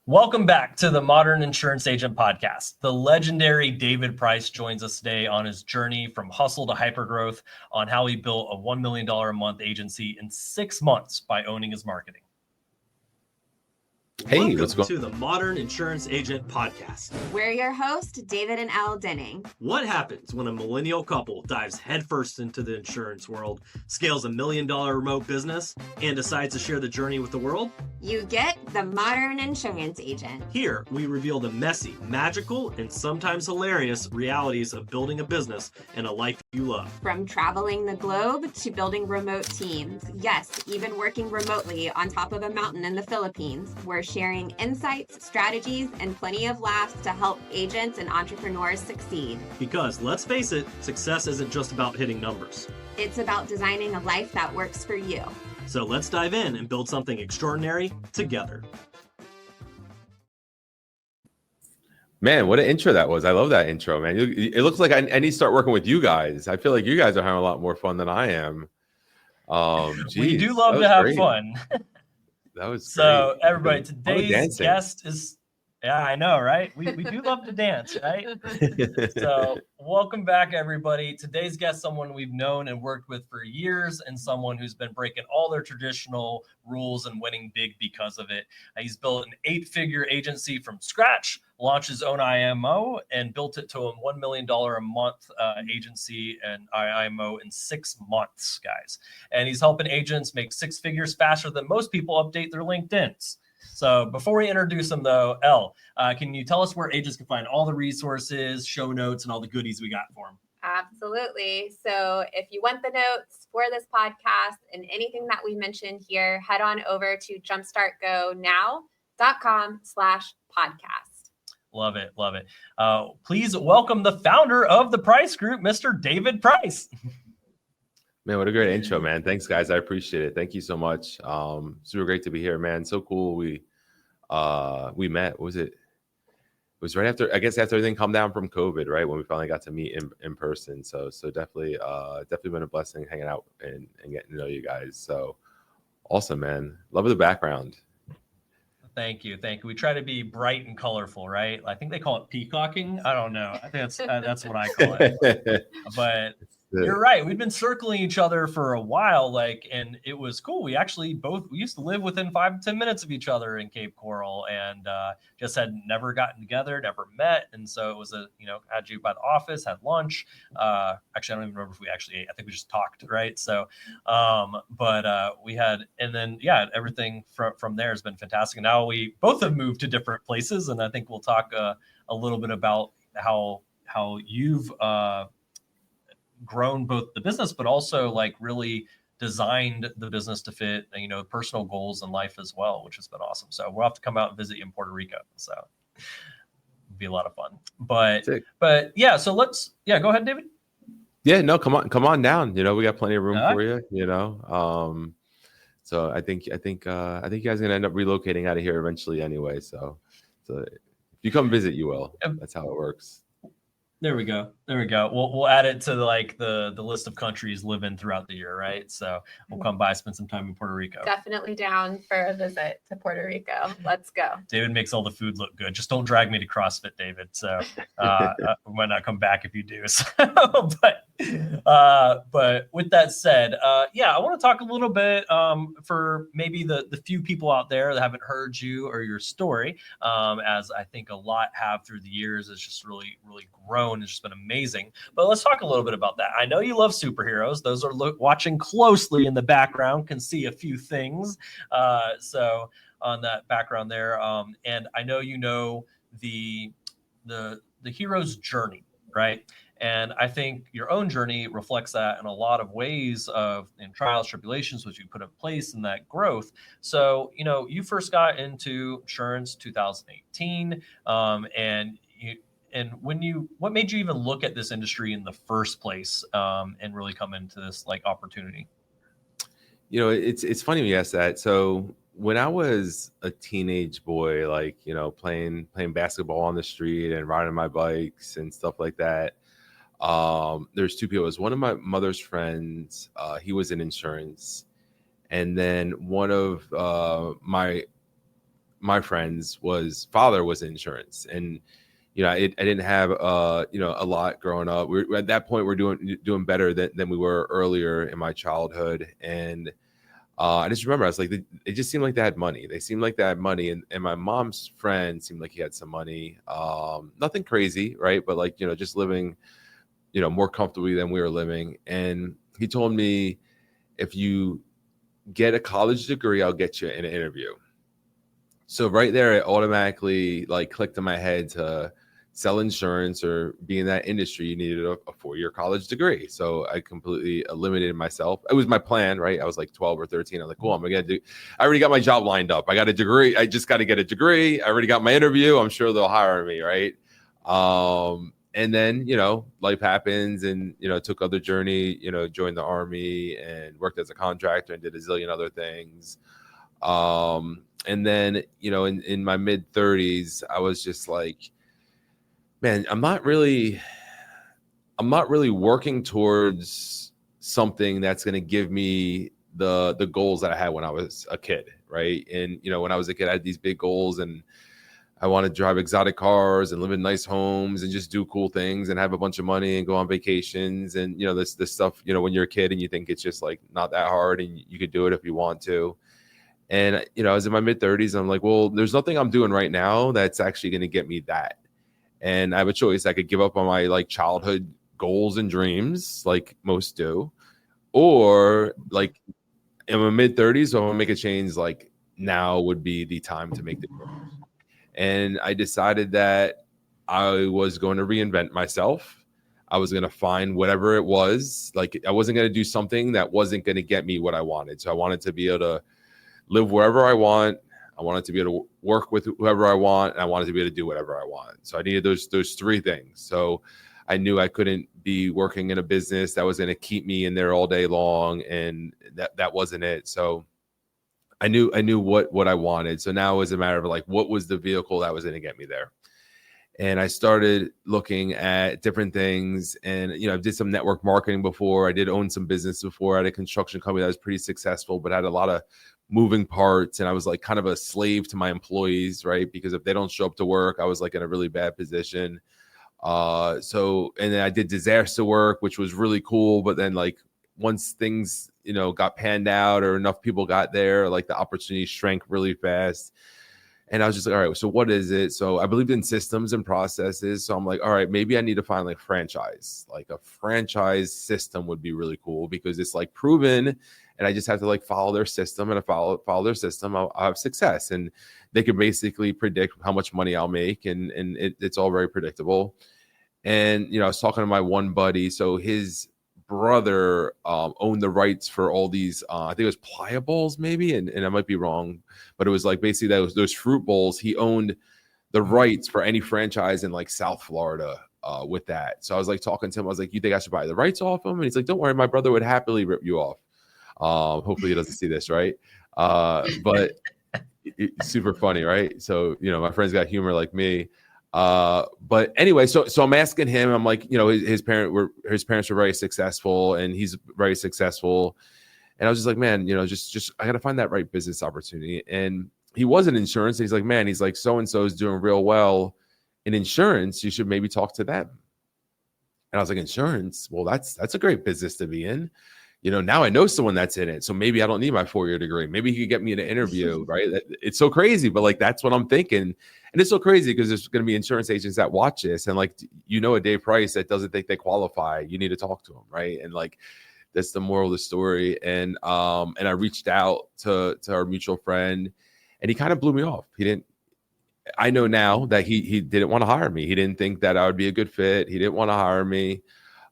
Welcome back to the Modern Insurance Agent Podcast. The legendary David Price joins us today on his journey from hustle to hypergrowth on how he built a $1 million a month agency in 6 months by owning his marketing. Hey, welcome to the Modern Insurance Agent Podcast. We're your host, David and Elle Denning. What happens when a millennial couple dives headfirst into the insurance world, scales $1 million remote business, and decides to share the journey with the world? You get the Modern Insurance Agent. Here, we reveal the messy, magical, and sometimes hilarious realities of building a business and a life you love. From traveling the globe to building remote teams. Yes, even working remotely on top of a mountain in the Philippines. We're sharing insights, strategies, and plenty of laughs to help agents and entrepreneurs succeed. Because let's face it, success isn't just about hitting numbers. It's about designing a life that works for you. So let's dive in and build something extraordinary together. Man, what an intro that was. I love that intro, man. It looks like I need to start working with you guys. I feel like you guys are having a lot more fun than I am. We do love to have fun. That was so great. Everybody, today's guest is, yeah, I know, right? We do love to dance, right? So welcome back, everybody. Today's guest, someone we've known and worked with for years, and someone who's been breaking all their traditional rules and winning big because of it. He's built an 8-figure agency from scratch, launched his own IMO, and built it to a $1 million a month agency and IMO in 6 months, guys. And he's helping agents make 6 figures faster than most people update their LinkedIns. So before we introduce him, though, Elle, can you tell us where agents can find all the resources, show notes, and all the goodies we got for them? Absolutely. So if you want the notes for this podcast and anything that we mentioned here, head on over to jumpstartgonow.com/podcast. Love it. Love it. Please welcome the founder of the Price Group, Mr. David Price. Man, what a great intro, man. Thanks, guys. I appreciate it. Thank you so much. Super great to be here, man. So cool. We met. What was it? It was right after, I guess, after everything calmed down from COVID, right? When we finally got to meet in person. So definitely been a blessing hanging out and getting to know you guys. So awesome, man. Love the background. Thank you. We try to be bright and colorful, right? I think they call it peacocking. I don't know. I think that's what I call it. But you're right. We've been circling each other for a while, and it was cool. We used to live within 5 to 10 minutes of each other in Cape Coral, and just had never gotten together, never met. And so it was had you by the office, had lunch. Actually, I don't even remember if we actually ate. I think we just talked, right? So, we had, and then, everything from there has been fantastic. And now we both have moved to different places, and I think we'll talk a little bit about how you've grown both the business, but also really designed the business to fit, personal goals in life as well, which has been awesome. So we'll have to come out and visit you in Puerto Rico. So it'll be a lot of fun. But yeah, so go ahead, David. Yeah, no, come on down. We got plenty of room for you, So I think you guys are gonna end up relocating out of here eventually anyway. So if you come visit, you will. That's how it works. There we go. We'll add it to the list of countries living throughout the year, right? So we'll come by, spend some time in Puerto Rico. Definitely down for a visit to Puerto Rico. Let's go. David makes all the food look good. Just don't drag me to CrossFit, David. So we might not come back if you do. So, but with that said, I want to talk a little bit for maybe the few people out there that haven't heard you or your story, as I think a lot have through the years. It's just really, really grown. It's just been amazing. But let's talk a little bit about that. I know you love superheroes. Those are watching closely in the background can see a few things. So on that background there, and I know the hero's journey, right? And I think your own journey reflects that in a lot of ways in trials, tribulations, which you put in place in that growth. So, you first got into insurance 2018, and what made you even look at this industry in the first place, and really come into this opportunity? It's funny when you ask that. So when I was a teenage boy, playing basketball on the street and riding my bikes and stuff like that, there's two people. It was one of my mother's friends. He was in insurance, and then one of my my friends father was in insurance. And, I didn't have, a lot growing up. At that point, we're doing better than we were earlier in my childhood. And I just remember I was like, it just seemed like they had money. They seemed like they had money. And my mom's friend seemed like he had some money. Nothing crazy, right? But like, just living, more comfortably than we were living. And he told me, if you get a college degree, I'll get you an interview. So right there, it automatically like clicked in my head to sell insurance or be in that industry, you needed a 4-year college degree. So I completely eliminated myself. It was my plan, right? I was like 12 or 13. I was like, cool, I already got my job lined up. I got a degree. I just got to get a degree. I already got my interview. I'm sure they'll hire me, right? And then, life happens and, took other journey, joined the Army and worked as a contractor and did a zillion other things. And then, in my mid 30s, I was just like, man, I'm not really working towards something that's going to give me the goals that I had when I was a kid. Right. And, when I was a kid, I had these big goals and I wanted to drive exotic cars and live in nice homes and just do cool things and have a bunch of money and go on vacations. And, this stuff, when you're a kid and you think it's just like not that hard and you could do it if you want to. And, I was in my mid 30s. I'm like, well, there's nothing I'm doing right now that's actually going to get me that. And I have a choice. I could give up on my like childhood goals and dreams like most do, or like in my mid 30s, so I'm gonna make a change. Like now would be the time to make the change. And I decided that I was going to reinvent myself. I was going to find whatever it was. Like I wasn't going to do something that wasn't going to get me what I wanted. So I wanted to be able to live wherever I want. I wanted to be able to work with whoever I want, and I wanted to be able to do whatever I want. So I needed those 3 things. So I knew I couldn't be working in a business that was going to keep me in there all day long, and that wasn't it. So I knew what I wanted. So now it was a matter of like, what was the vehicle that was going to get me there? And I started looking at different things, and I did some network marketing before. I did own some business before. I had a construction company that was pretty successful, but had a lot of moving parts, and I was like kind of a slave to my employees, right? Because if they don't show up to work, I was like in a really bad position. And then I did disaster work, which was really cool. But then like once things, got panned out or enough people got there, like the opportunity shrank really fast. And I was just like, all right, so what is it? So I believed in systems and processes. So I'm like, all right, maybe I need to find like franchise. Like a franchise system would be really cool because it's like proven, and I just have to like follow their system, and if I follow their system, I'll have success. And they can basically predict how much money I'll make, and it's all very predictable. And I was talking to my one buddy, so his brother owned the rights for all these I think it was Pliables maybe, and I might be wrong, but it was like basically those fruit bowls. He owned the rights for any franchise in like South Florida with that. So I was like talking to him, I was like, you think I should buy the rights off him? And he's like, don't worry, my brother would happily rip you off. Hopefully he doesn't see this, right? But it's super funny, right? So my friend's got humor like me. But anyway, so I'm asking him, I'm like, his parents were very successful, and he's very successful. And I was just like, man, just I got to find that right business opportunity. And he was in insurance. And he's like, man, he's like, so-and-so is doing real well in insurance. You should maybe talk to them. And I was like, insurance? Well, that's a great business to be in. Now I know someone that's in it. So maybe I don't need my 4-year degree. Maybe he could get me an interview, right? It's so crazy, but like, that's what I'm thinking. And it's so crazy because there's going to be insurance agents that watch this, and like, a Dave Price that doesn't think they qualify. You need to talk to him, right? And like, that's the moral of the story. And I reached out to our mutual friend, and he kind of blew me off. I know now that he didn't want to hire me. He didn't think that I would be a good fit. He didn't want to hire me.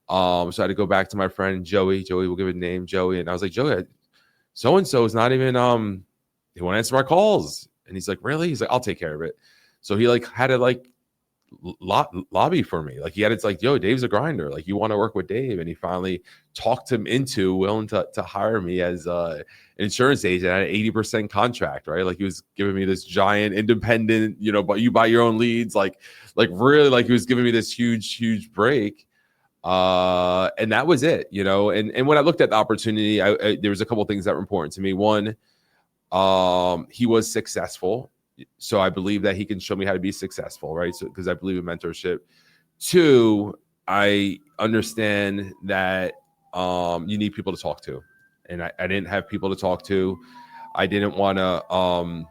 So I had to go back to my friend Joey. Joey, we'll give it a name, Joey. And I was like, Joey, so-and-so is not even he won't answer my calls. And he's like, really? He's like, I'll take care of it. So he like had to like lobby for me. Like he had, it's like, yo, Dave's a grinder. Like, you want to work with Dave. And he finally talked him into willing to hire me as an insurance agent at an 80% contract, right? Like he was giving me this giant independent, but you buy your own leads. Like really, like he was giving me this huge break. And that was it, and when I looked at the opportunity, there was a couple of things that were important to me. One, he was successful. so I believe that he can show me how to be successful, right? So because I believe in mentorship. 2, I understand that you need people to talk to, and I didn't have people to talk to. I didn't want to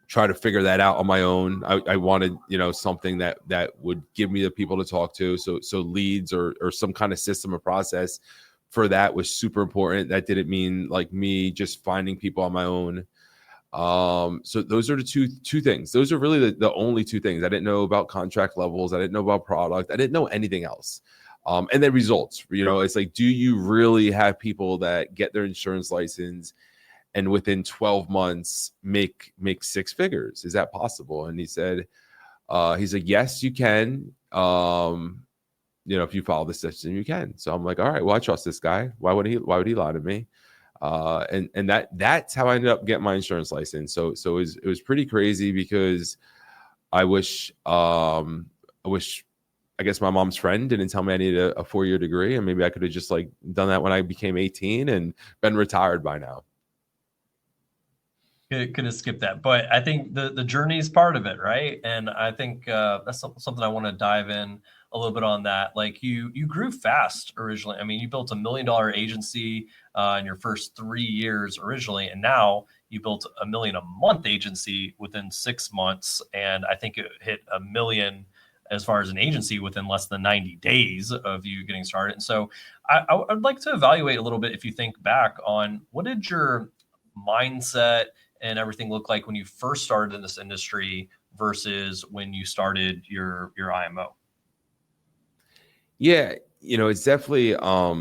try to figure that out on my own. I wanted, something that would give me the people to talk to. So leads or some kind of system or process for that was super important. That didn't mean like me just finding people on my own. So those are the two things. Those are really the only 2 things. I didn't know about contract levels. I didn't know about product. I didn't know anything else. And then results, it's like, do you really have people that get their insurance license and within 12 months make 6 figures? Is that possible? And he said, he's like, yes, you can. If you follow the system, you can. So I'm like, all right, well, I trust this guy. Why would he lie to me? And that's how I ended up getting my insurance license. So it was pretty crazy because I wish, I guess my mom's friend didn't tell me I needed a 4-year degree, and maybe I could have just like done that when I became 18 and been retired by now. Could have skipped that, but I think the journey is part of it, right? And I think that's something I want to dive in a little bit on that. Like you grew fast originally. I mean, you built $1 million agency in your first 3 years originally, and now you built $1 million a month agency within 6 months, and I think it hit $1 million as far as an agency within less than 90 days of you getting started. And so I'd like to evaluate a little bit, if you think back on what did your mindset and everything look like when you first started in this industry versus when you started your IMO? Yeah, it's definitely I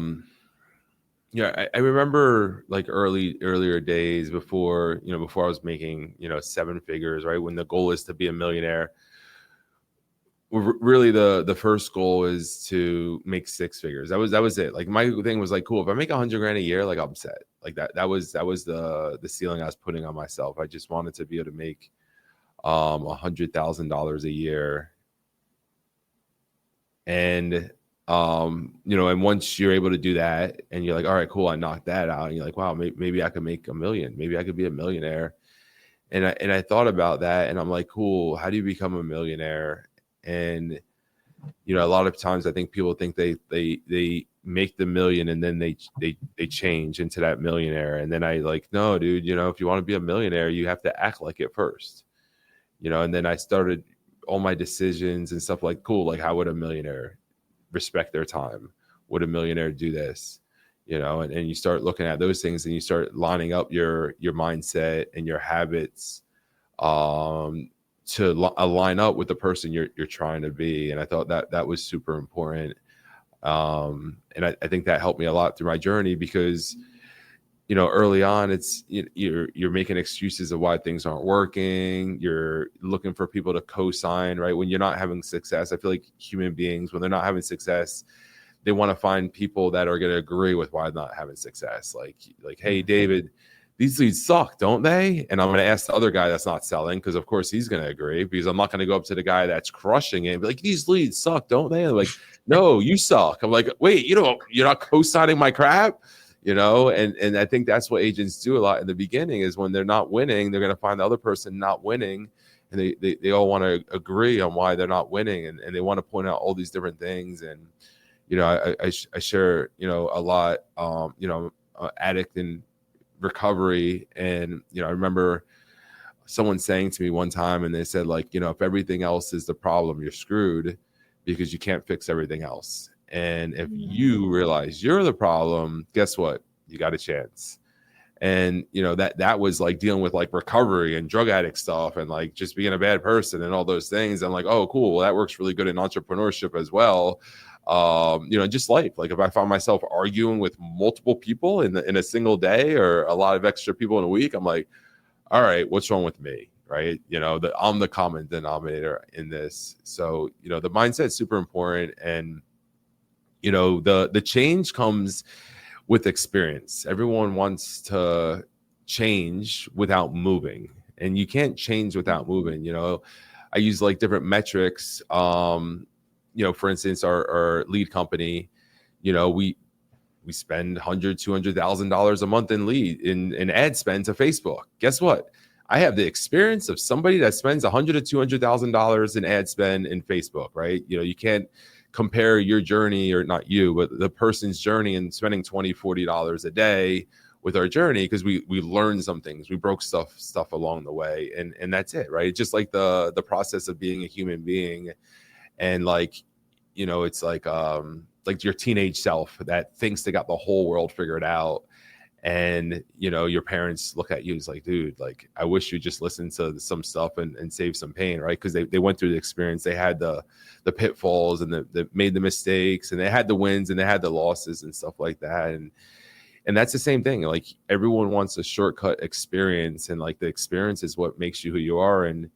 remember like earlier days before I was making 7 figures, right? When the goal is to be a millionaire. Really the first goal is to make 6 figures. That was it. Like my thing was like, cool, if I make $100,000 a year, like I'm set. Like that was the ceiling I was putting on myself. I just wanted to be able to make $100,000 a year. And and once you're able to do that and you're like, all right, cool, I knocked that out, and you're like, wow, maybe I could make $1 million, maybe I could be a millionaire. And I thought about that, and I'm like, cool, how do you become a millionaire? And a lot of times I think people think they make the million and then they change into that millionaire. And then I like, no, dude, if you want to be a millionaire, you have to act like it first, and then I started all my decisions and stuff like, cool, like how would a millionaire respect their time? Would a millionaire do this? And you start looking at those things and you start lining up your mindset and your habits to align up with the person you're trying to be. And I thought that was super important. And I think that helped me a lot through my journey because, early on it's, you're making excuses of why things aren't working. You're looking for people to co-sign, right? When you're not having success, I feel like human beings, when they're not having success, they want to find people that are going to agree with why they're not having success. Like, hey, David, these leads suck, don't they? And I'm going to ask the other guy that's not selling, because of course he's going to agree, because I'm not going to go up to the guy that's crushing it and be like, these leads suck, don't they? And like, no, you suck. I'm like, wait, you're not co-signing my crap, and I think that's what agents do a lot in the beginning, is when they're not winning, they're going to find the other person not winning, and they all want to agree on why they're not winning, and they want to point out all these different things. And I share a lot, addict and recovery. And I remember someone saying to me one time, and they said, like, if everything else is the problem, you're screwed, because you can't fix everything else. And if you realize you're the problem, guess what? You got a chance. And that was like dealing with like recovery and drug addict stuff and like just being a bad person and all those things. I'm like, oh, cool, well, that works really good in entrepreneurship as well. Just life. Like if I found myself arguing with multiple people in a single day, or a lot of extra people in a week, I'm like, all right, what's wrong with me? Right. I'm the common denominator in this. So, the mindset's super important. And, the change comes with experience. Everyone wants to change without moving, and you can't change without moving. I use like different metrics. For instance, our lead company, we spend $100,000, $200,000 a month in ad spend to Facebook. Guess what? I have the experience of somebody that spends $100,000 to $200,000 in ad spend in Facebook, right? You know, you can't compare your journey, or not you, but the person's journey and spending $20, $40 a day with our journey, because we learned some things, we broke stuff along the way, and that's it, right? It's just like the process of being a human being, and like, you know, it's like your teenage self that thinks they got the whole world figured out. And, you know, your parents look at you, it's like, dude, like, I wish you just listened to some stuff and save some pain, right? Because they went through the experience. They had the pitfalls, and they made the mistakes, and they had the wins, and they had the losses and stuff like that. And that's the same thing. Like, everyone wants a shortcut experience, and like the experience is what makes you who you are. And,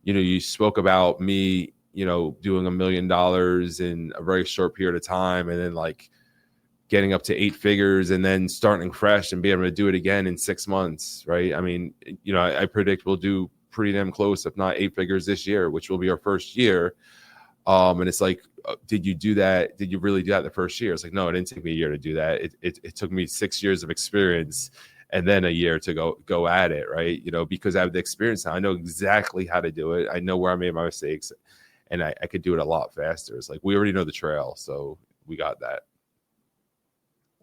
you know, you spoke about me, you know, doing $1 million in a very short period of time, and then like getting up to 8 figures, and then starting fresh and being able to do it again in 6 months, right? I mean, you know, I predict we'll do pretty damn close, if not 8 figures this year, which will be our first year. And it's like, did you do that? Did you really do that the first year? It's like, no, it didn't take me a year to do that. It took me 6 years of experience, and then a year to go at it, right? You know, because I have the experience now. I know exactly how to do it. I know where I made my mistakes, and I could do it a lot faster. It's like, we already know the trail, so we got that.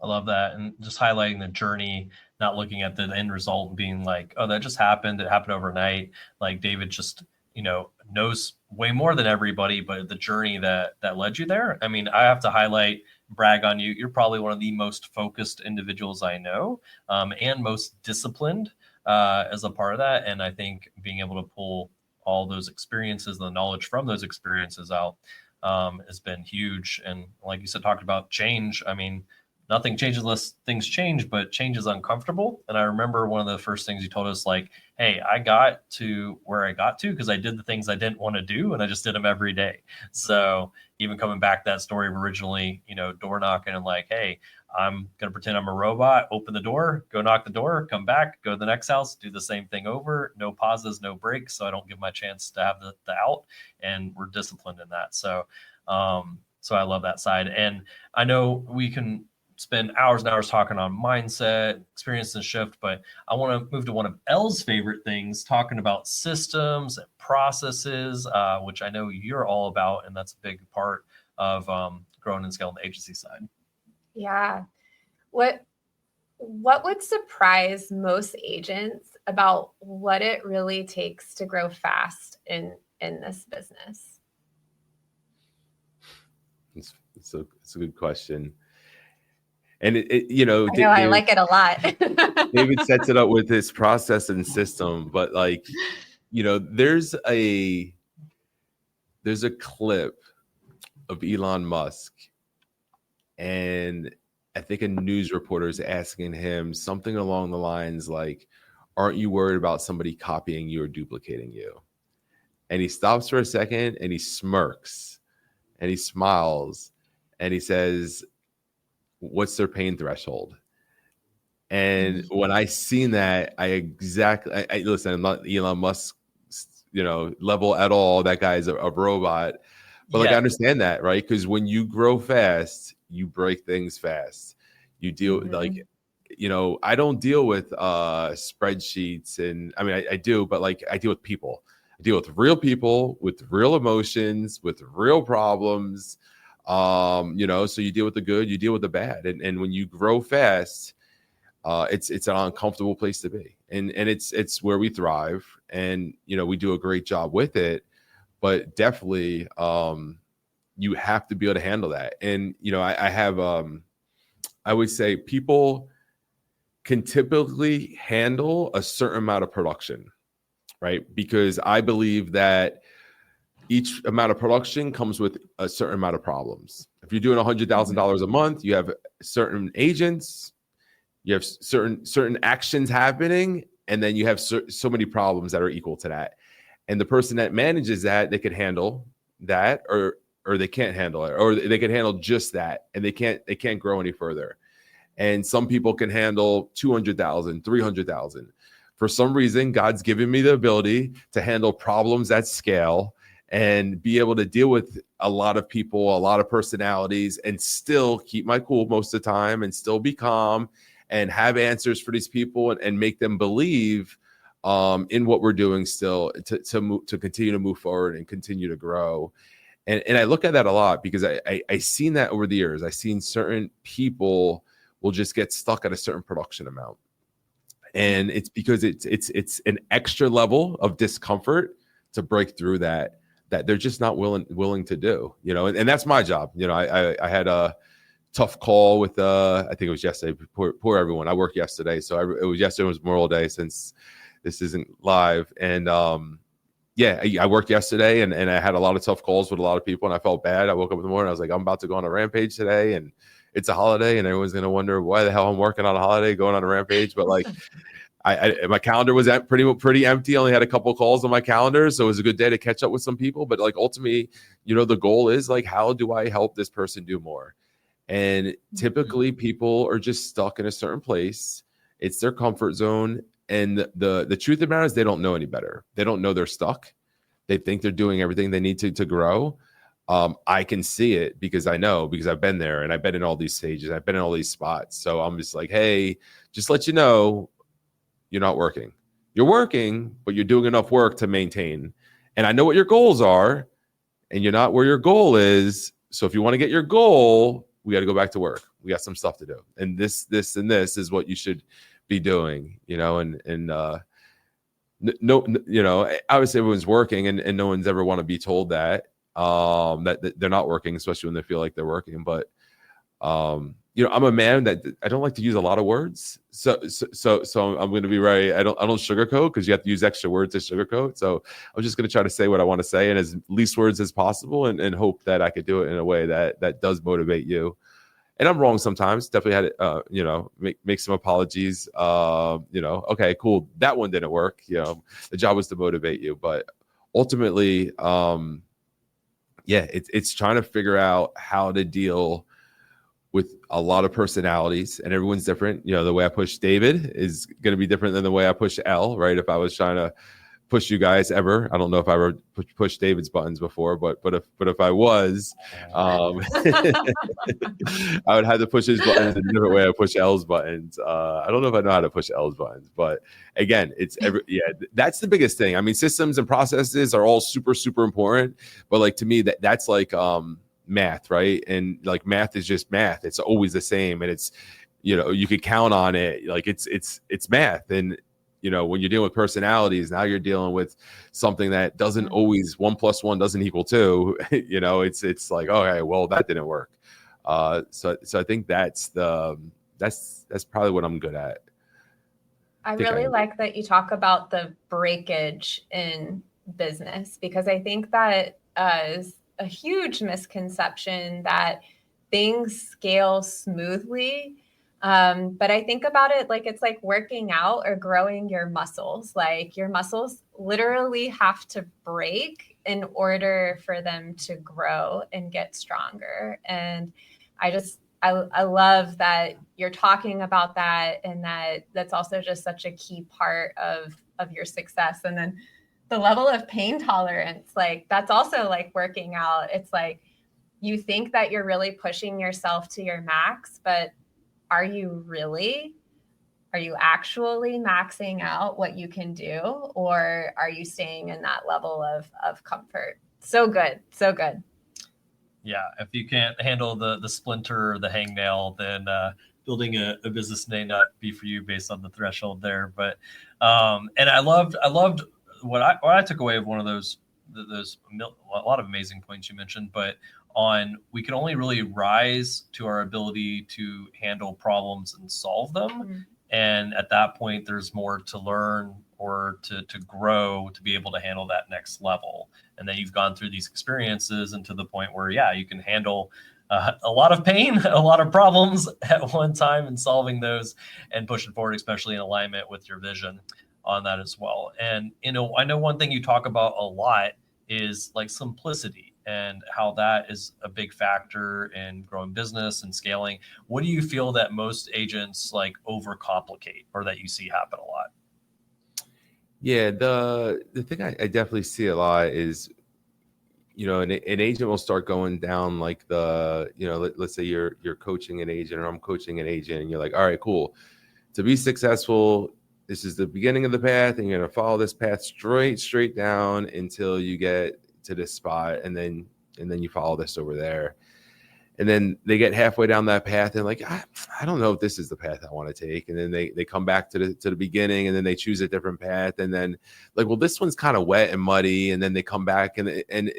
I love that. And just highlighting the journey, not looking at the end result and being like, oh, that just happened. It happened overnight. Like, David just, you know, knows way more than everybody, but the journey that led you there. I mean, I have to highlight, brag on you. You're probably one of the most focused individuals I know, and most disciplined as a part of that. And I think being able to pull all those experiences, the knowledge from those experiences out, has been huge. And like you said, talked about change. I mean, nothing changes unless things change, but change is uncomfortable. And I remember one of the first things you told us, like, hey, I got to where I got to because I did the things I didn't want to do, and I just did them every day. So even coming back to that story of originally, you know, door knocking and like, hey, I'm going to pretend I'm a robot, open the door, go knock the door, come back, go to the next house, do the same thing over, no pauses, no breaks. So I don't give my chance to have the out, and we're disciplined in that. So I love that side. And I know we can spend hours and hours talking on mindset, experience, and shift, but I want to move to one of Elle's favorite things, talking about systems and processes, which I know you're all about, and that's a big part of growing and scaling the agency side. Yeah. What would surprise most agents about what it really takes to grow fast in this business? It's a good question. And you know, I know, I like it a lot. David sets it up with his process and system, but like, you know, there's a clip of Elon Musk, and I think a news reporter is asking him something along the lines like, aren't you worried about somebody copying you or duplicating you? And he stops for a second, and he smirks, and he smiles, and he says, what's their pain threshold? And when I seen that, I listen, I'm not Elon Musk, you know, level at all. That guy's a robot, but like, I understand that, right? Because when you grow fast, you break things fast. You deal like, you know, I don't deal with spreadsheets, and I mean, I do, but like, I deal with people. I deal with real people with real emotions, with real problems. You know, so you deal with the good, you deal with the bad, and when you grow fast, it's an uncomfortable place to be, and it's where we thrive, and you know, we do a great job with it, but definitely you have to be able to handle that. And you know, I have I would say people can typically handle a certain amount of production, right? Because I believe that each amount of production comes with a certain amount of problems. If you're doing $100,000 a month, you have certain agents, you have certain actions happening, and then you have so many problems that are equal to that. And the person that manages that, they could handle that, or they can't handle it, or they can handle just that, and they can't grow any further. And some people can handle 200,000, 300,000. For some reason, God's given me the ability to handle problems at scale and be able to deal with a lot of people, a lot of personalities, and still keep my cool most of the time, and still be calm and have answers for these people, and make them believe in what we're doing still to continue to move forward and continue to grow. And I look at that a lot because I seen that over the years. I've seen certain people will just get stuck at a certain production amount. And it's because it's an extra level of discomfort to break through that they're just not willing to do, and that's my job. I had a tough call with I think it was yesterday. Poor everyone. I worked yesterday, so it was yesterday was Memorial Day since this isn't live. And I worked yesterday and I had a lot of tough calls with a lot of people and I felt bad. I woke up in the morning, I was like, I'm about to go on a rampage today and it's a holiday and everyone's going to wonder why the hell I'm working on a holiday going on a rampage. But like my calendar was pretty empty. I only had a couple of calls on my calendar. So it was a good day to catch up with some people. But like ultimately, the goal is like, how do I help this person do more? And typically people are just stuck in a certain place. It's their comfort zone. And the truth of the matter is they don't know any better. They don't know they're stuck. They think they're doing everything they need to grow. I can see it because I've been there and I've been in all these stages. I've been in all these spots. So I'm just like, hey, just let you know, you're not working. You're working, but you're doing enough work to maintain. And I know what your goals are and you're not where your goal is. So if you want to get your goal, we got to go back to work. We got some stuff to do. And this is what you should be doing, obviously everyone's working and no one's ever want to be told that they're not working, especially when they feel like they're working. But I'm a man that I don't like to use a lot of words. So I'm going to be I don't sugarcoat because you have to use extra words to sugarcoat. So I'm just going to try to say what I want to say in as least words as possible and hope that I could do it in a way that does motivate you. And I'm wrong sometimes. Definitely had to, make some apologies. Okay, cool. That one didn't work. The job was to motivate you, but ultimately, it's trying to figure out how to deal with a lot of personalities, and everyone's different. The way I push David is going to be different than the way I push L. Right? If I was trying to push you guys ever, I don't know if I ever pushed David's buttons before, but if I was, I would have to push his buttons in a different way I push L's buttons. I don't know if I know how to push L's buttons, but again, that's the biggest thing. I mean, systems and processes are all super, super important, but like to me, that's like math, right? And like math is just math. It's always the same, and it's you could count on it. Like it's math. And when you're dealing with personalities, now you're dealing with something that doesn't always 1 + 1 doesn't equal 2. It's like, okay, well, that didn't work. So I think that's probably what I'm good at. I really like that you talk about the breakage in business, because I think that is a huge misconception that things scale smoothly. But I think about it like it's like working out or growing your muscles. Like your muscles literally have to break in order for them to grow and get stronger. And I love that you're talking about that, and that's also just such a key part of your success. And then the level of pain tolerance, like that's also like working out. It's like you think that you're really pushing yourself to your max, but are you really? Are you actually maxing out what you can do, or are you staying in that level of comfort? So good. So good. Yeah. If you can't handle the splinter or the hangnail, then building a business may not be for you based on the threshold there. But and I loved what I took away of one of those a lot of amazing points you mentioned, but we can only really rise to our ability to handle problems and solve them. Mm-hmm. And at that point, there's more to learn or to grow to be able to handle that next level. And then you've gone through these experiences and to the point where, you can handle a lot of pain, a lot of problems at one time, and solving those and pushing forward, especially in alignment with your vision on that as well. And, I know one thing you talk about a lot is like simplicity, and how that is a big factor in growing business and scaling. What do you feel that most agents like overcomplicate, or that you see happen a lot? Yeah, the thing I definitely see a lot is, an agent will start going down like let's say you're coaching an agent or I'm coaching an agent, and you're like, all right, cool. To be successful, This is the beginning of the path, and you're going to follow this path straight down until you get to this spot, and then you follow this over there. And then they get halfway down that path and like, I don't know if this is the path I want to take. And then they come back to the beginning, and then they choose a different path. And then like, well, this one's kind of wet and muddy. And then they come back and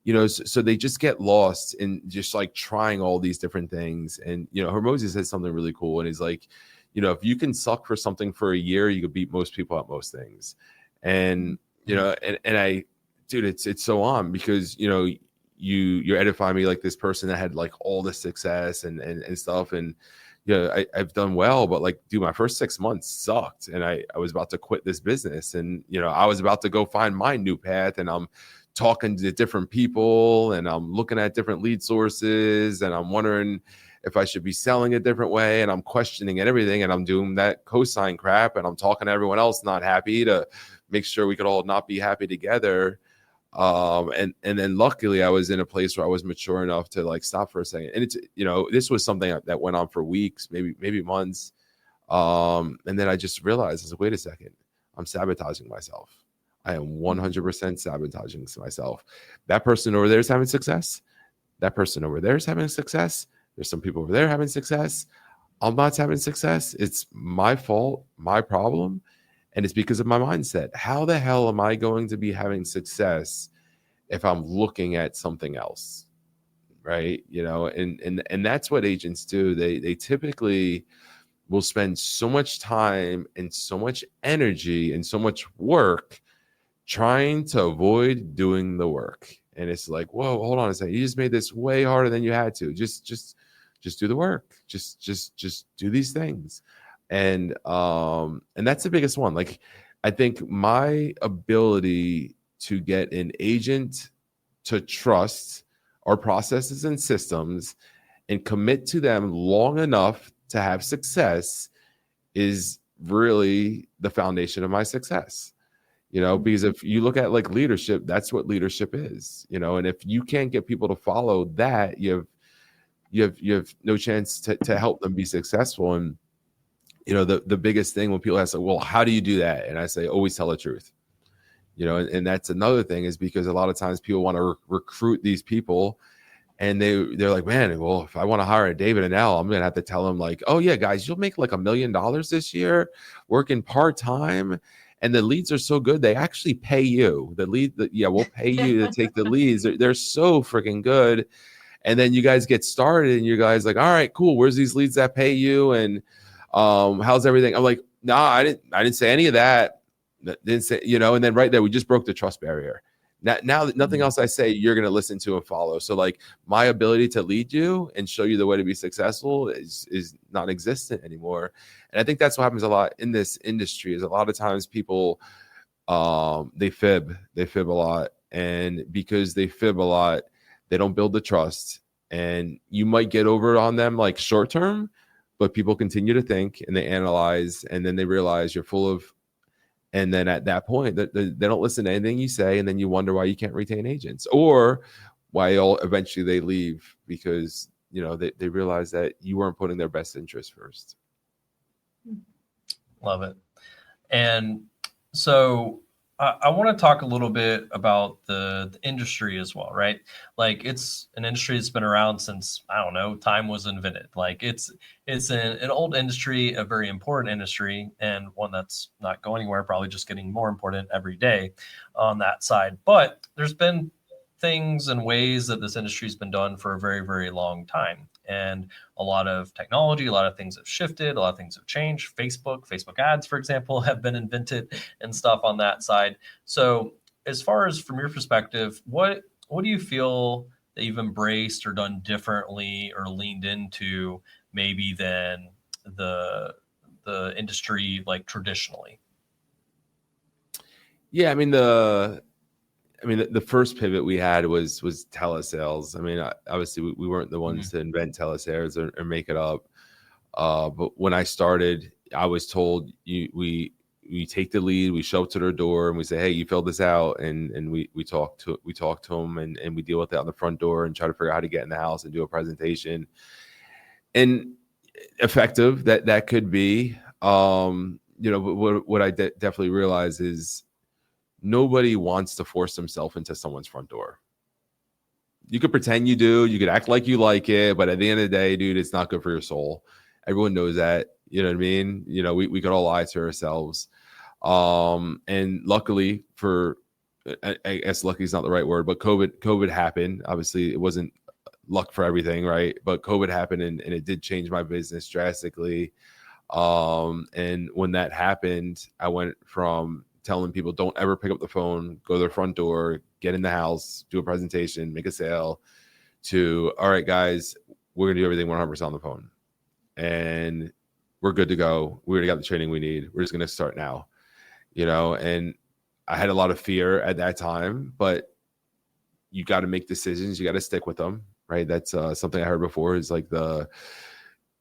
you know, so they just get lost in just like trying all these different things. And, you know, Hormozi said something really cool. And he's like, you know, if you can suck for something for a year, you could beat most people at most things. And, you know, and I, dude, it's so on, because, you know, you're edifying me like this person that had like all the success and stuff. And, you know, I've done well, but like, dude, my first 6 months sucked. And I was about to quit this business, and, you know, I was about to go find my new path, and I'm talking to different people, and I'm looking at different lead sources, and I'm wondering if I should be selling a different way, and I'm questioning everything, and I'm doing that cosign crap, and I'm talking to everyone else not happy to make sure we could all not be happy together. And then luckily I was in a place where I was mature enough to like stop for a second. And it's, you know, this was something that went on for weeks, maybe months. And then I just realized, I was like, wait a second, I'm sabotaging myself. I am 100% sabotaging myself. That person over there is having success. That person over there is having success. There's some people over there having success. I'm not having success. It's my fault, my problem. And it's because of my mindset. How the hell am I going to be having success if I'm looking at something else? Right. You know, and that's what agents do. They typically will spend so much time and so much energy and so much work trying to avoid doing the work. And it's like, whoa, hold on a second. You just made this way harder than you had to. Just do the work. Just do these things. And that's the biggest one. Like, I think my ability to get an agent to trust our processes and systems and commit to them long enough to have success is really the foundation of my success. You know, because if you look at like leadership, that's what leadership is, you know, and if you can't get people to follow that, you have no chance to help them be successful. And, you know, the biggest thing when people ask, well, how do you do that? And I say, always tell the truth. You know, and that's another thing, is because a lot of times people want to recruit these people, and they're like, man, well, if I want to hire a David and Al, I'm going to have to tell them like, oh yeah, guys, you'll make like $1 million this year working part-time. And the leads are so good, they actually pay you. We'll pay you to take the leads. They're so freaking good. And then you guys get started, and you guys like, all right, cool. Where's these leads that pay you? And how's everything? I'm like, nah, I didn't say any of that. Didn't say, you know, and then right there, we just broke the trust barrier. Now that nothing else I say, you're going to listen to and follow. So like, my ability to lead you and show you the way to be successful is non-existent anymore. And I think that's what happens a lot in this industry, is a lot of times people, they fib a lot. And because they fib a lot, they don't build the trust, and you might get over on them like short term, but people continue to think and they analyze, and then they realize you're full of, and then at that point they don't listen to anything you say. And then you wonder why you can't retain agents, or why eventually they leave, because, you know, they realize that you weren't putting their best interest first. Love it. And so I want to talk a little bit about the industry as well, right? Like, it's an industry that's been around since, I don't know, time was invented. Like, it's an old industry, a very important industry, and one that's not going anywhere, probably just getting more important every day on that side. But there's been things and ways that this industry has been done for a very, very long time. And a lot of technology, a lot of things have shifted, a lot of things have changed. Facebook ads, for example, have been invented and stuff on that side. So as far as from your perspective, what do you feel that you've embraced or done differently or leaned into maybe than the industry like traditionally? Yeah, I mean, the first pivot we had was telesales. I mean, obviously we weren't the ones to invent telesales or make it up. But when I started, I was told we take the lead, we show up to their door, and we say, hey, you filled this out, and we talk to them, and we deal with it on the front door and try to figure out how to get in the house and do a presentation. And effective that could be, but what I definitely realize is nobody wants to force themselves into someone's front door. You could pretend you do, you could act like you like it, but at the end of the day, dude, it's not good for your soul. Everyone knows that. You know what I mean? We could all lie to ourselves. And luckily I guess lucky is not the right word, but COVID happened. Obviously, it wasn't luck for everything, right? But COVID happened, and it did change my business drastically. And when that happened, I went from telling people don't ever pick up the phone, go to their front door, get in the house, do a presentation, make a sale, to all right, guys, we're gonna do everything 100% on the phone, and we're good to go. We already got the training we need. We're just gonna start now, And I had a lot of fear at that time, but you got to make decisions. You got to stick with them, right? That's something I heard before, is like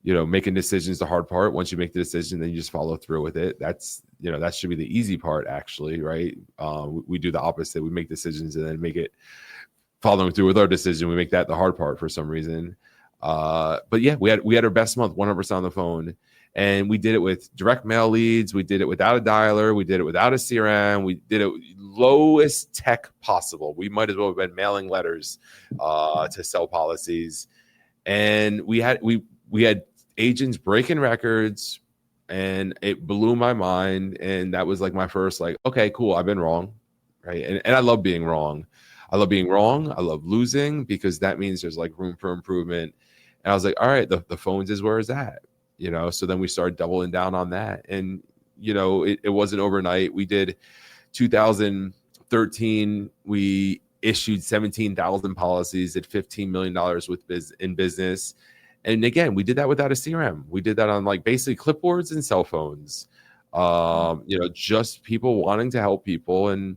making decisions the hard part. Once you make the decision, then you just follow through with it. That's, that should be the easy part, actually, right? We do the opposite. We make decisions and then make it following through with our decision. We make that the hard part for some reason. But yeah, we had our best month, 100% on the phone. And we did it with direct mail leads. We did it without a dialer. We did it without a CRM. We did it lowest tech possible. We might as well have been mailing letters to sell policies. And we had agents breaking records, and it blew my mind. And that was like my first, okay, cool, I've been wrong, right? And I love being wrong. I love being wrong. I love losing, because that means there's room for improvement. And I was like, all right, the phones is where it's at. So then we started doubling down on that. And, it wasn't overnight. We did 2013, we issued 17,000 policies at $15 million in business. And again, we did that without a CRM. We did that on basically clipboards and cell phones, just people wanting to help people. And,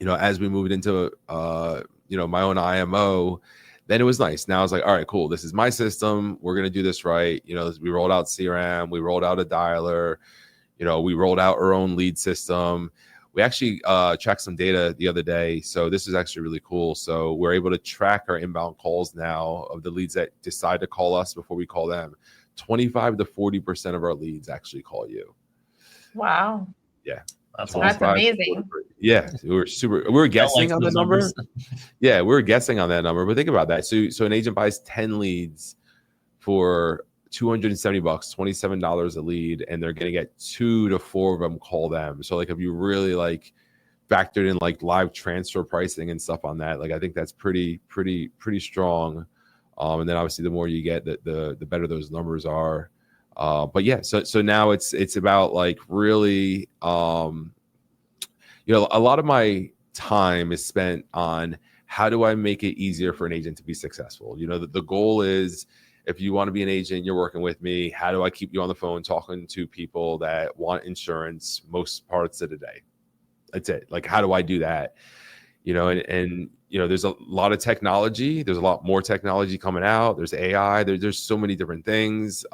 as we moved into, my own IMO, then it was nice. Now I was like, all right, cool. This is my system. We're going to do this right. We rolled out CRM. We rolled out a dialer. We rolled out our own lead system. We actually tracked some data the other day. So this is actually really cool. So we're able to track our inbound calls now of the leads that decide to call us before we call them. 25 to 40% of our leads actually call you. Wow. Yeah. That's amazing. Yeah, we were guessing on the number. Yeah, we were guessing on that number, but think about that. So an agent buys 10 leads for $270, $27 a lead, and they're going to get 2 to 4 of them call them. So if you really factored in live transfer pricing and stuff on that, I think that's pretty strong. And then obviously the more you get, the better those numbers are. But yeah, so now it's about really, a lot of my time is spent on how do I make it easier for an agent to be successful? The goal is, if you want to be an agent, you're working with me, how do I keep you on the phone talking to people that want insurance most parts of the day? That's it. How do I do that? And there's a lot of technology. There's a lot more technology coming out. There's AI. There's so many different things.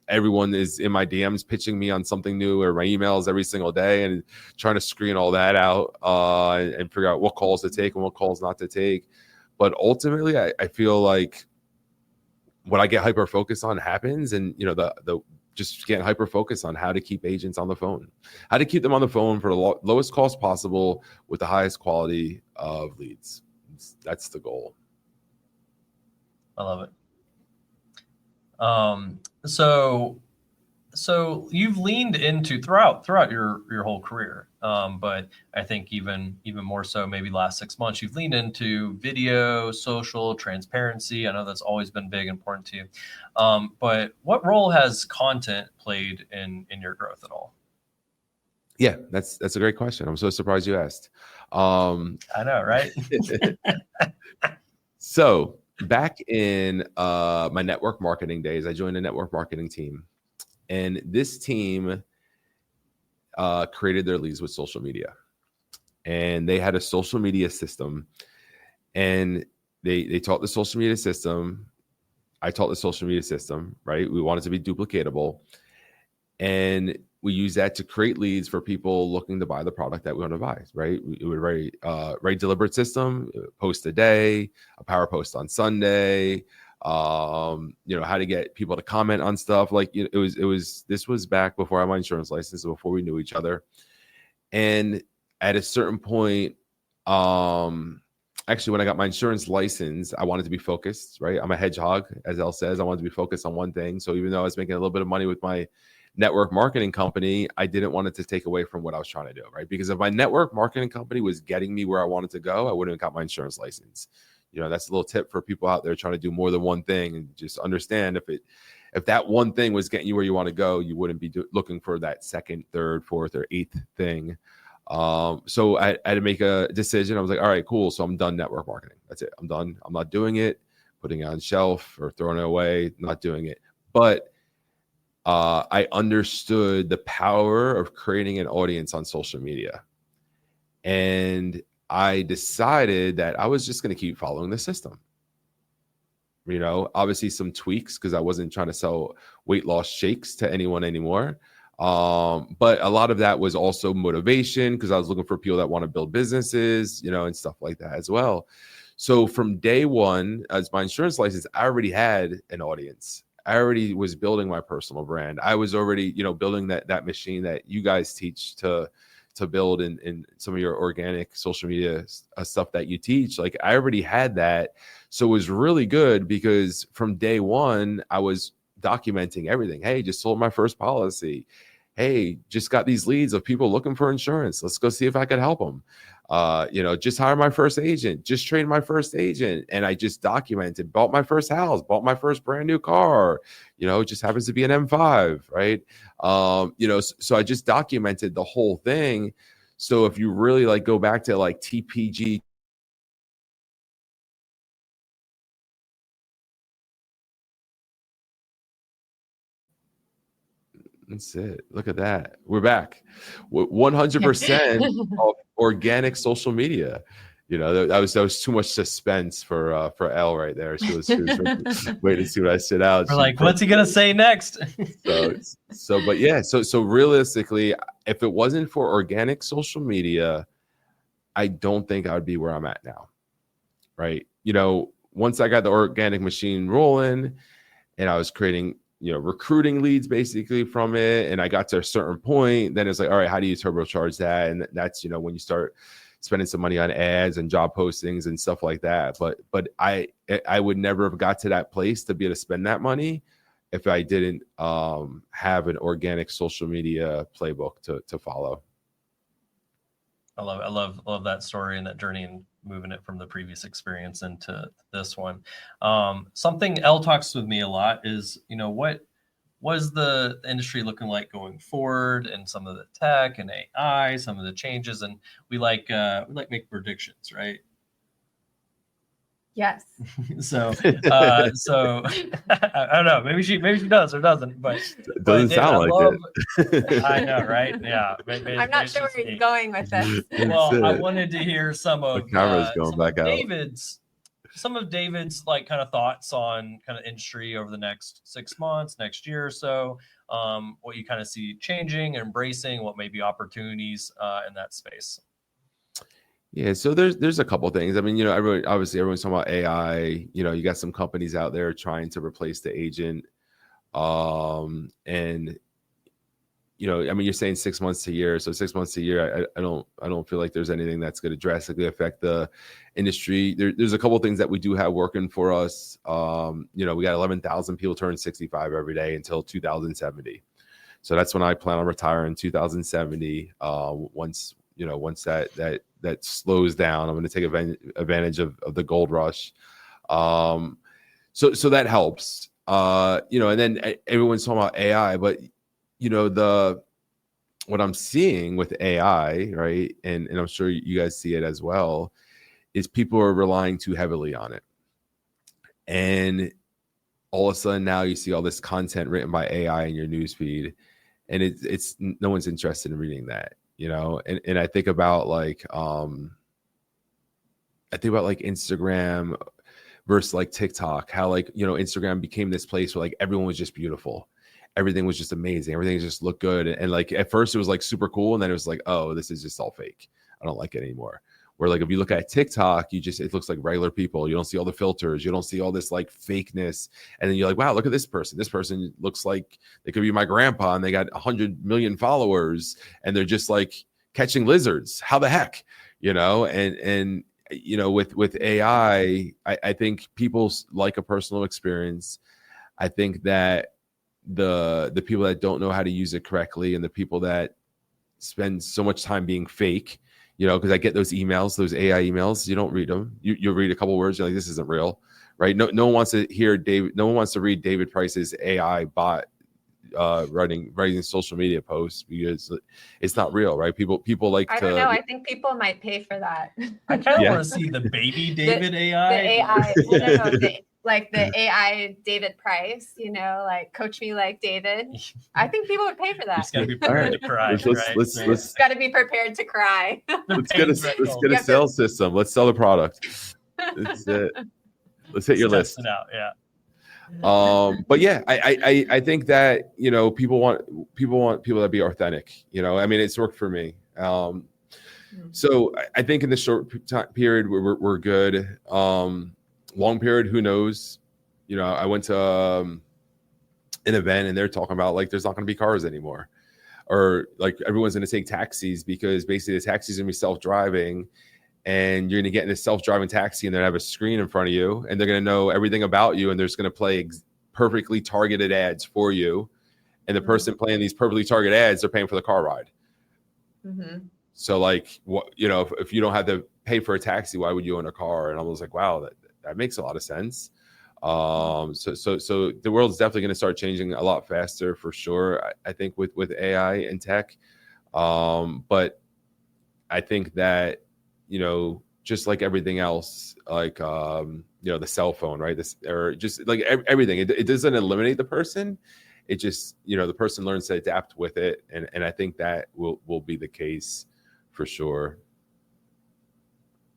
Everyone is in my DMs pitching me on something new, or my emails every single day, and trying to screen all that out and figure out what calls to take and what calls not to take. But ultimately, I feel like what I get hyper focused on happens, and the just getting hyper focused on how to keep agents on the phone, how to keep them on the phone for the lowest cost possible with the highest quality of leads. That's the goal. I love it. So you've leaned into throughout your whole career, but I think even more so maybe last 6 months, you've leaned into video, social, transparency. I know that's always been big, important to you. But what role has content played in your growth at all? Yeah, that's a great question. I'm so surprised you asked. I know, right? So back in my network marketing days, I joined a network marketing team, and this team created their leads with social media, and they had a social media system, and they taught the social media system. I taught the social media system, right? We wanted to be duplicatable, and we use that to create leads for people looking to buy the product that we want to buy, right? It would very deliberate system, post a day, a power post on Sunday, how to get people to comment on stuff. Like, this was back before I had my insurance license, before we knew each other. And at a certain point, actually, when I got my insurance license, I wanted to be focused, right? I'm a hedgehog, as Elle says. I wanted to be focused on one thing. So even though I was making a little bit of money with my network marketing company, I didn't want it to take away from what I was trying to do, right? Because if my network marketing company was getting me where I wanted to go, I wouldn't have got my insurance license. That's a little tip for people out there trying to do more than one thing, and just understand if that one thing was getting you where you want to go, you wouldn't be looking for that second, third, fourth, or eighth thing. So I had to make a decision. I was like, all right, cool. So I'm done network marketing. That's it. I'm done. I'm not doing it, putting it on shelf or throwing it away, not doing it. But I understood the power of creating an audience on social media. And I decided that I was just going to keep following the system. Obviously some tweaks, because I wasn't trying to sell weight loss shakes to anyone anymore. But a lot of that was also motivation, because I was looking for people that want to build businesses, and stuff like that as well. So from day one, as my insurance license, I already had an audience. I already was building my personal brand. I was already, building that machine that you guys teach to build in some of your organic social media stuff that you teach. Like, I already had that. So it was really good, because from day one, I was documenting everything. Hey, just sold my first policy. Hey, just got these leads of people looking for insurance. Let's go see if I could help them. Just hired my first agent, just trained my first agent. And I just documented, bought my first house, bought my first brand new car, just happens to be an M5, right? So I just documented the whole thing. So if you really go back to TPG, that's it. Look at that. We're back. 100% of organic social media. That was too much suspense for Elle right there. She was waiting to see what I sit out. We're like, what's he gonna say next? So realistically, if it wasn't for organic social media, I don't think I would be where I'm at now. Right? Once I got the organic machine rolling, and I was creating recruiting leads basically from it, and I got to a certain point, then it's like, all right, how do you turbocharge that? And that's when you start spending some money on ads and job postings and stuff like that. But I would never have got to that place to be able to spend that money if I didn't have an organic social media playbook to follow. I love that story and that journey, and moving it from the previous experience into this one. Something Elle talks with me a lot is, what was the industry looking like going forward, and some of the tech and AI, some of the changes, and we like make predictions, right? Yes. So I don't know. Maybe she does or doesn't, but it doesn't sound like it. I know, right? Yeah. I'm not sure where you're going with this. Well, I wanted to hear some of David's kind of thoughts on kind of industry over the next 6 months, next year or so. What you kind of see changing, embracing, what may be opportunities in that space. Yeah, so there's a couple of things. I mean, everyone's talking about AI. You got some companies out there trying to replace the agent, and you're saying 6 months to a year. So 6 months to a year, I don't feel like there's anything that's going to drastically affect the industry. There's a couple of things that we do have working for us. We got 11,000 people turn 65 every day until 2070. So that's when I plan on retiring, 2070. Once that slows down, I'm going to take advantage of the gold rush. So that helps. And then everyone's talking about AI, but what I'm seeing with AI, right, and I'm sure you guys see it as well, is people are relying too heavily on it. And all of a sudden now you see all this content written by AI in your newsfeed, and it's no one's interested in reading that. And I think about Instagram versus TikTok, how Instagram became this place where everyone was just beautiful. Everything was just amazing. Everything just looked good. And at first it was super cool. And then it was oh, this is just all fake. I don't like it anymore. Where like, if you look at TikTok, it looks like regular people. You don't see all the filters. You don't see all this like fakeness. And then you're like, wow, look at this person. This person looks like they could be my grandpa, and they got 100 million followers, and they're just like catching lizards. How the heck, and with AI, I think people like a personal experience. I think that the people that don't know how to use it correctly, and the people that spend so much time being fake, because I get those emails, those AI emails, you don't read them. You'll read a couple words, you're like, this isn't real, right? No one wants to hear David. No one wants to read David Price's AI bot writing social media posts, because it's not real, right? People like I don't know. I think people might pay for that. I kind of want to see the baby David AI. The AI, well, no, the AI David Price, like coach me like David. I think people would pay for that. Just gotta be prepared to cry. Let's got to be prepared to cry. Let's get a sales system. Let's sell the product. Let's hit your list. It out, yeah. But yeah, I think that people want people to be authentic. I mean, it's worked for me. So I think in the short time period we're good. Long period, who knows? I went to an event, and they're talking about like there's not going to be cars anymore, or like everyone's going to take taxis, because basically the taxis are going to be self-driving. And you're going to get in a self-driving taxi, and they're going to have a screen in front of you, and they're going to know everything about you, and there's going to play perfectly targeted ads for you. And the person playing these perfectly targeted ads, they're paying for the car ride. Mm-hmm. So like, if you don't have to pay for a taxi, why would you own a car? And I was like, wow, that makes a lot of sense. So the world's definitely going to start changing a lot faster, for sure. I think with AI and tech. But I think that, just like everything else, like, the cell phone, right? Or just like everything, it doesn't eliminate the person. It just, the person learns to adapt with it. And I think that will be the case for sure.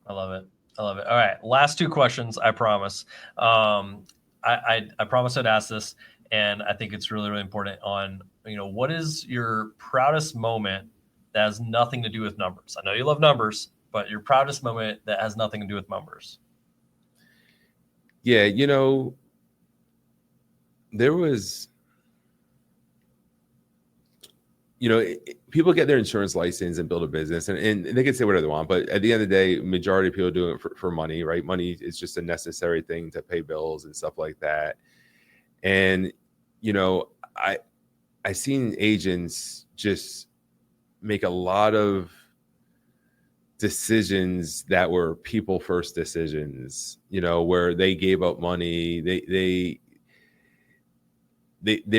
I love it. All right. Last two questions, I promise. I promise I'd ask this, and I think it's really, really important on, what is your proudest moment that has nothing to do with numbers? I know you love numbers, but your proudest moment that has nothing to do with numbers. Yeah, there was, people get their insurance license and build a business, and they can say whatever they want, but at the end of the day, majority of people are doing it for money, right? Money is just a necessary thing to pay bills and stuff like that. And, I seen agents just make a lot of decisions that were people first decisions, where they gave up money. They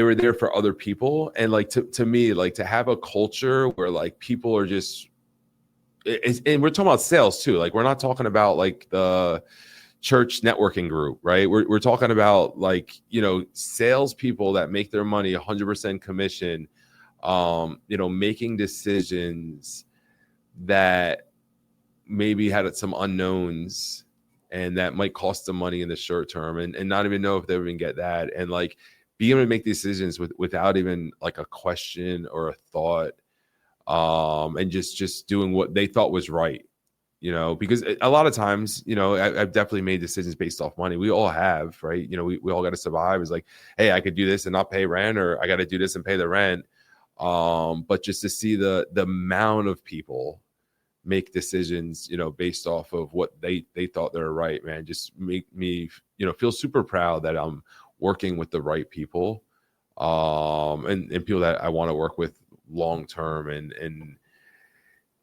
were there for other people. And like, to me, like, to have a culture where like people are just, and we're talking about sales too. Like, we're not talking about like the church networking group, right? We're talking about like, salespeople that make their money 100% commission, making decisions that maybe had some unknowns and that might cost them money in the short term, and not even know if they would even get that. And like, be able to make decisions without even like a question or a thought, and just doing what they thought was right, because a lot of times, I've definitely made decisions based off money. We all have, right? We all got to survive. It's like, hey, I could do this and not pay rent, or I got to do this and pay the rent. But just to see the amount of people make decisions, based off of what they thought they were right, man, just make me, feel super proud that I'm working with the right people, and people that I want to work with long term, and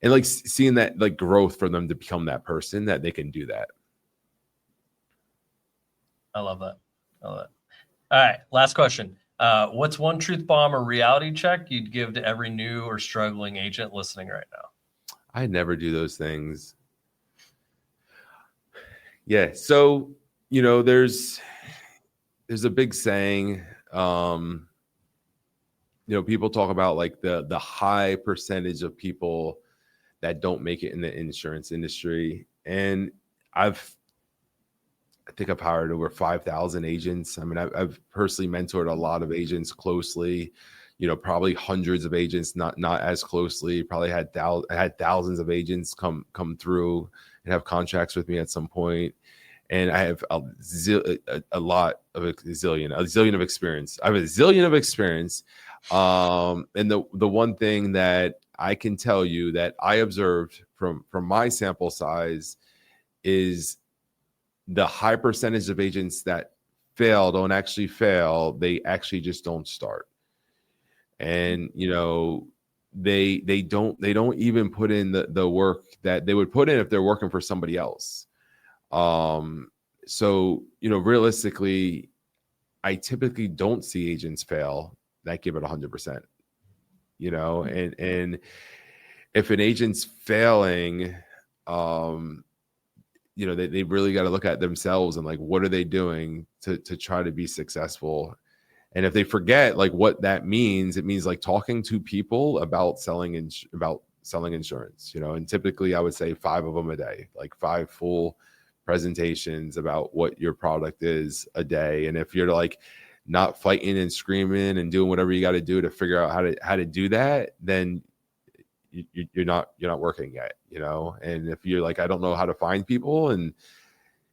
like seeing that like growth for them to become that person that they can do that. I love that. All right, last question. What's one truth bomb or reality check you'd give to every new or struggling agent listening right now? I never do those things. Yeah. So, there's a big saying, people talk about like the high percentage of people that don't make it in the insurance industry. And I think I've hired over 5,000 agents. I mean, I've personally mentored a lot of agents closely, probably hundreds of agents, not as closely. Probably had thousands of agents come through and have contracts with me at some point. And I have a zillion of experience. I have a zillion of experience. And the one thing that I can tell you that I observed from my sample size is the high percentage of agents that fail don't actually fail. They actually just don't start. And, you know, they don't even put in the work that they would put in if they're working for somebody else. So, you know, realistically, I typically don't see agents fail that give it 100%, you know, and if an agent's failing, you know, they really got to look at themselves and like, what are they doing to try to be successful? And if they forget like what that means, it means like talking to people about selling insurance, you know, and typically I would say 5 of them a day, like 5 full presentations about what your product is a day. And if you're like not fighting and screaming and doing whatever you got to do to figure out how to do that, then you're not working yet, you know. And if you're like, I don't know how to find people, and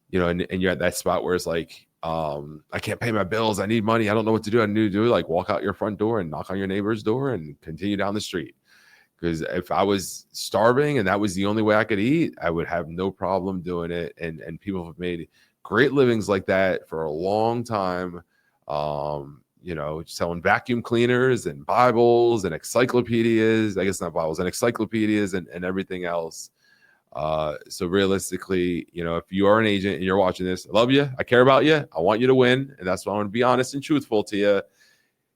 you know, and you're at that spot where it's like, I can't pay my bills, I need money, I don't know what to do, I need to do, like walk out your front door and knock on your neighbor's door and continue down the street. Because if I was starving and that was the only way I could eat, I would have no problem doing it. And people have made great livings like that for a long time. You know, selling vacuum cleaners and Bibles and encyclopedias, I guess not Bibles, and encyclopedias and everything else. So realistically, you know, if you are an agent and you're watching this, I love you, I care about you, I want you to win. And that's why I want to be honest and truthful to you.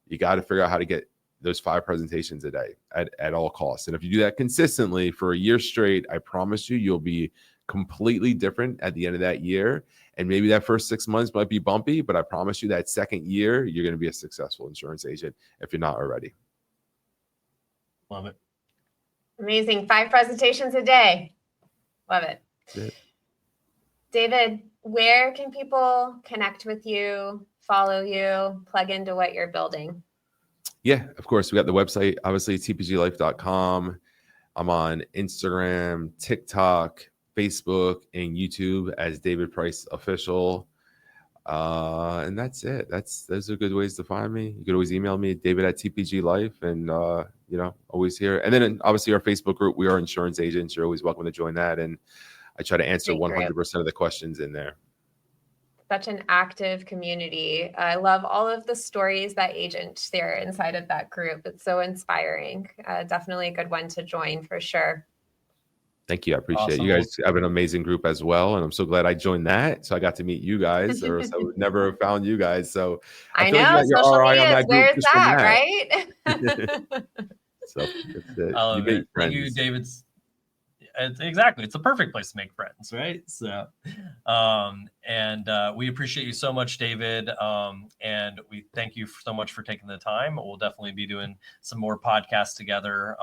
You got to figure out how to get those 5 presentations a day at all costs. And if you do that consistently for a year straight, I promise you, you'll be completely different at the end of that year. And maybe that first 6 months might be bumpy, but I promise you that second year, you're going to be a successful insurance agent if you're not already. Love it. Amazing. 5 presentations a day. Love it. Yeah. David, where can people connect with you, follow you, plug into what you're building? Yeah, of course. We got the website, obviously, tpglife.com. I'm on Instagram, TikTok, Facebook, and YouTube as David Price Official. And that's it. Those are good ways to find me. You could always email me, david@tpglife, and, you know, always here. And then obviously our Facebook group, We Are Insurance Agents. You're always welcome to join that. And I try to answer 100% of the questions in there. Such an active community. I love all of the stories that agents share inside of that group. It's so inspiring. Definitely a good one to join for sure. Thank you. I appreciate it. You guys have an amazing group as well. And I'm so glad I joined that. So I got to meet you guys, or I would never have found you guys. So I know, like social media, where's that, right? So that's it. I love it. Thank you, David. Exactly. It's a perfect place to make friends, right? So, we appreciate you so much, David. And we thank you so much for taking the time. We'll definitely be doing some more podcasts together.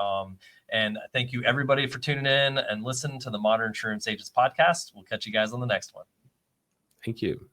And thank you everybody for tuning in and listening to the Modern Insurance Agents podcast. We'll catch you guys on the next one. Thank you.